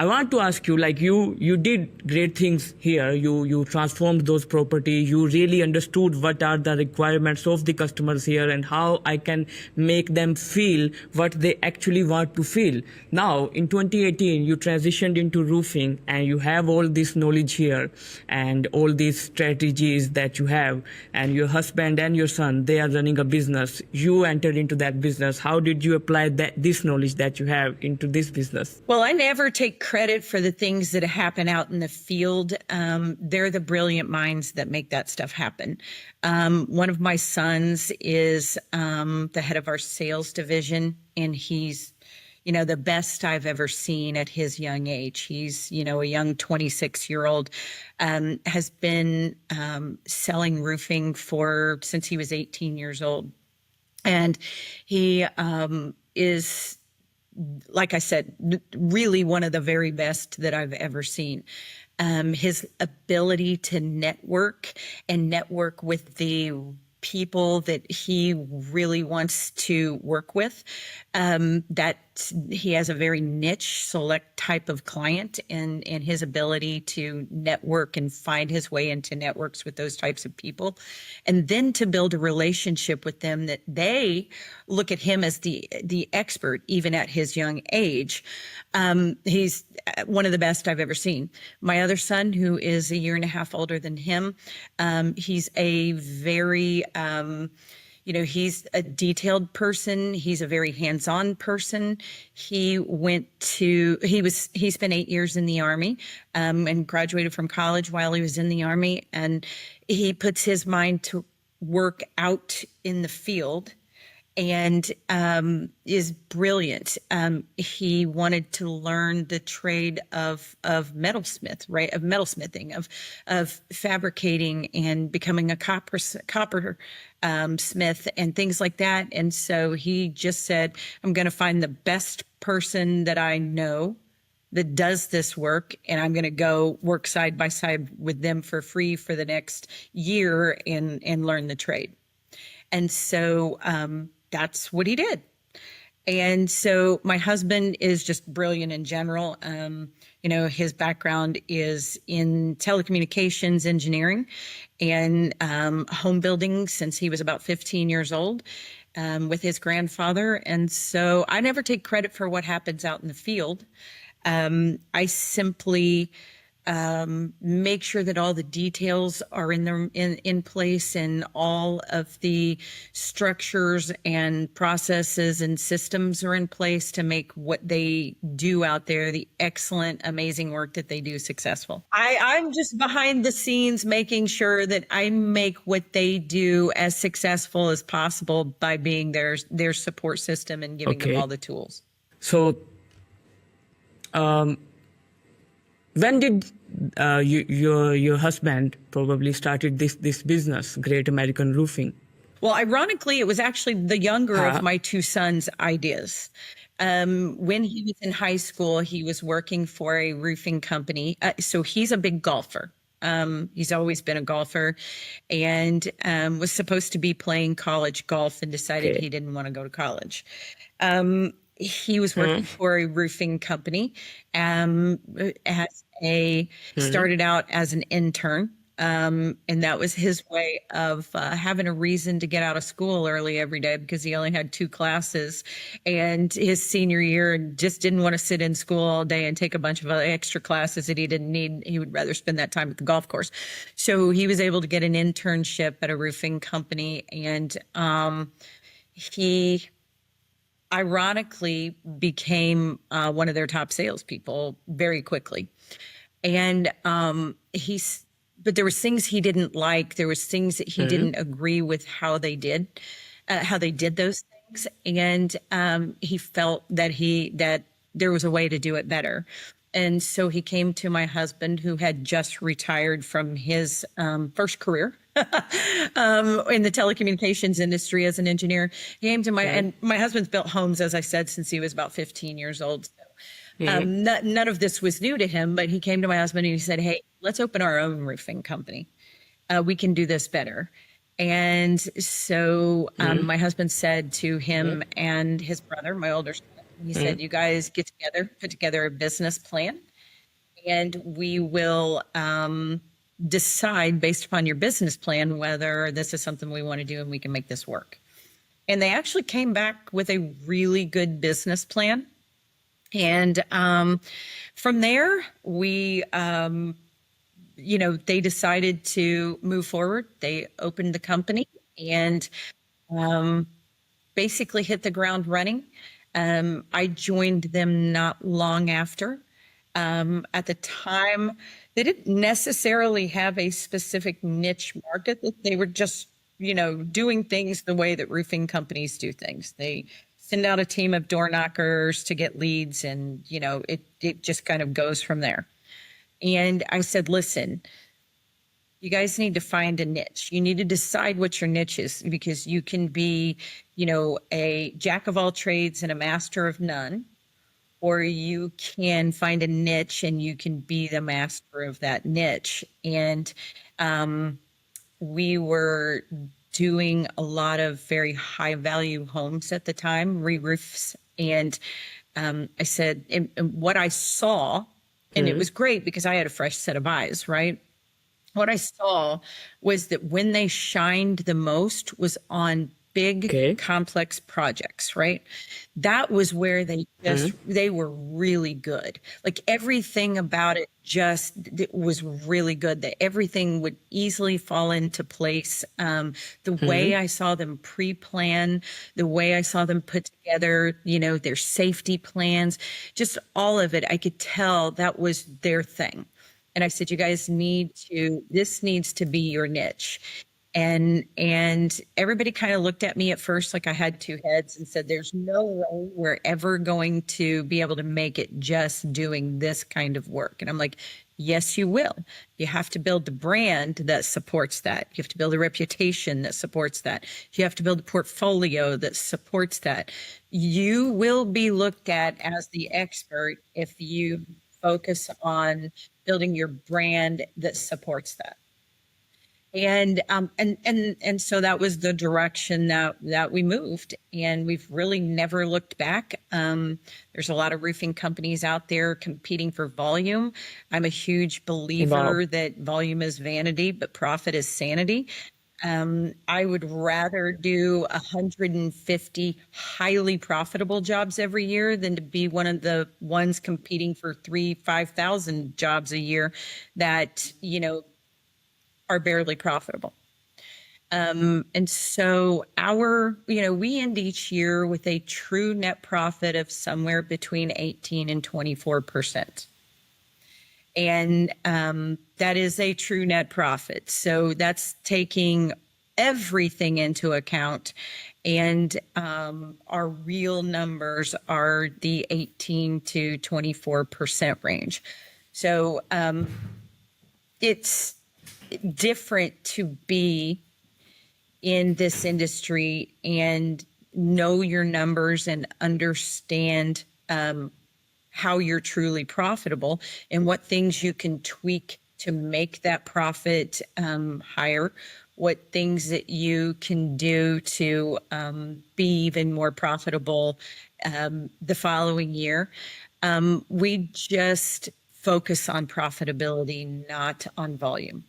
I want to ask you, like you did great things here. You transformed those properties. You really understood what are the requirements of the customers here and how I can make them feel what they actually want to feel. Now, in 2018, you transitioned into roofing and you have all this knowledge here and all these strategies that you have, and your husband and your son, they are running a business. You entered into that business. How did you apply this knowledge that you have into this business? Well, I never take credit for the things that happen out in the field. They're the brilliant minds that make that stuff happen. One of my sons is the head of our sales division, and he's, the best I've ever seen at his young age. He's, a young 26-year-old, has been selling roofing since he was 18 years old. And he is, like I said, really one of the very best that I've ever seen. His ability to network with the people that he really wants to work with, that he has a very niche, select type of client, and his ability to network and find his way into networks with those types of people, and then to build a relationship with them that they look at him as the expert, even at his young age. He's one of the best I've ever seen. My other son, who is a year and a half older than him, he's a very he's a detailed person. He's a very hands-on person. He spent 8 years in the Army, and graduated from college while he was in the Army. And he puts his mind to work out in the field and is brilliant. He wanted to learn the trade of metalsmith, right? Of metalsmithing, of fabricating and becoming a copper smith and things like that. And so he just said, I'm going to find the best person that I know that does this work, and I'm going to go work side by side with them for free for the next year and learn the trade. And so that's what he did. And so my husband is just brilliant in general. His background is in telecommunications engineering and home building since he was about 15 years old, with his grandfather. And so I never take credit for what happens out in the field. I simply make sure that all the details are in place, and all of the structures and processes and systems are in place to make what they do out there, the excellent, amazing work that they do, successful. I'm just behind the scenes making sure that I make what they do as successful as possible by being their support system and giving them all the tools. So, when did your husband probably started this business, Great American Roofing? Well, ironically, it was actually the younger of my two sons' ideas. When he was in high school, he was working for a roofing company. So he's a big golfer. He's always been a golfer, and was supposed to be playing college golf and decided he didn't want to go to college. He was working for a roofing company, started out as an intern. And that was his way of having a reason to get out of school early every day, because he only had 2 classes, and his senior year just didn't want to sit in school all day and take a bunch of extra classes that he didn't need. He would rather spend that time at the golf course. So he was able to get an internship at a roofing company, and he ironically became one of their top salespeople very quickly. And but there was things he didn't like. There was things that he didn't agree with how they did those things. And he felt that there was a way to do it better. And so he came to my husband, who had just retired from his first career in the telecommunications industry as an engineer. He came to and my husband's built homes, as I said, since he was about 15 years old. So, none of this was new to him, but he came to my husband and he said, "Hey, let's open our own roofing company. We can do this better." And so my husband said to him and his brother, my older son, he said, "You guys get together, put together a business plan, and we will decide based upon your business plan whether this is something we want to do and we can make this work. And they actually came back with a really good business plan. And from there, we, they decided to move forward. They opened the company and basically hit the ground running. I joined them not long after. At the time, they didn't necessarily have a specific niche market, that they were just, doing things the way that roofing companies do things. They send out a team of door knockers to get leads, and, it just kind of goes from there. And I said, listen, you guys need to find a niche. You need to decide what your niche is, because you can be, a jack of all trades and a master of none, or you can find a niche and you can be the master of that niche. And we were doing a lot of very high value homes at the time, re-roofs. And I said, and what I saw, and it was great because I had a fresh set of eyes, right? What I saw was that when they shined the most was on big, complex projects, right? That was where they just, they were really good. Like everything about it it was really good, that everything would easily fall into place. The way I saw them pre-plan, the way I saw them put together, their safety plans, just all of it, I could tell that was their thing. And I said, you guys this needs to be your niche. And everybody kind of looked at me at first like I had two heads and said, there's no way we're ever going to be able to make it just doing this kind of work. And I'm like, yes, you will. You have to build the brand that supports that. You have to build a reputation that supports that. You have to build a portfolio that supports that. You will be looked at as the expert if you focus on building your brand that supports that. And so that was the direction that we moved, and we've really never looked back. There's a lot of roofing companies out there competing for volume. I'm a huge believer that volume is vanity, but profit is sanity. I would rather do 150 highly profitable jobs every year than to be one of the ones competing for 5,000 jobs a year that, are barely profitable. And so we end each year with a true net profit of somewhere between 18 and 24%. And that is a true net profit. So that's taking everything into account. And our real numbers are the 18 to 24% range. So it's different to be in this industry and know your numbers and understand how you're truly profitable and what things you can tweak to make that profit higher, what things that you can do to be even more profitable the following year. We just focus on profitability, not on volume.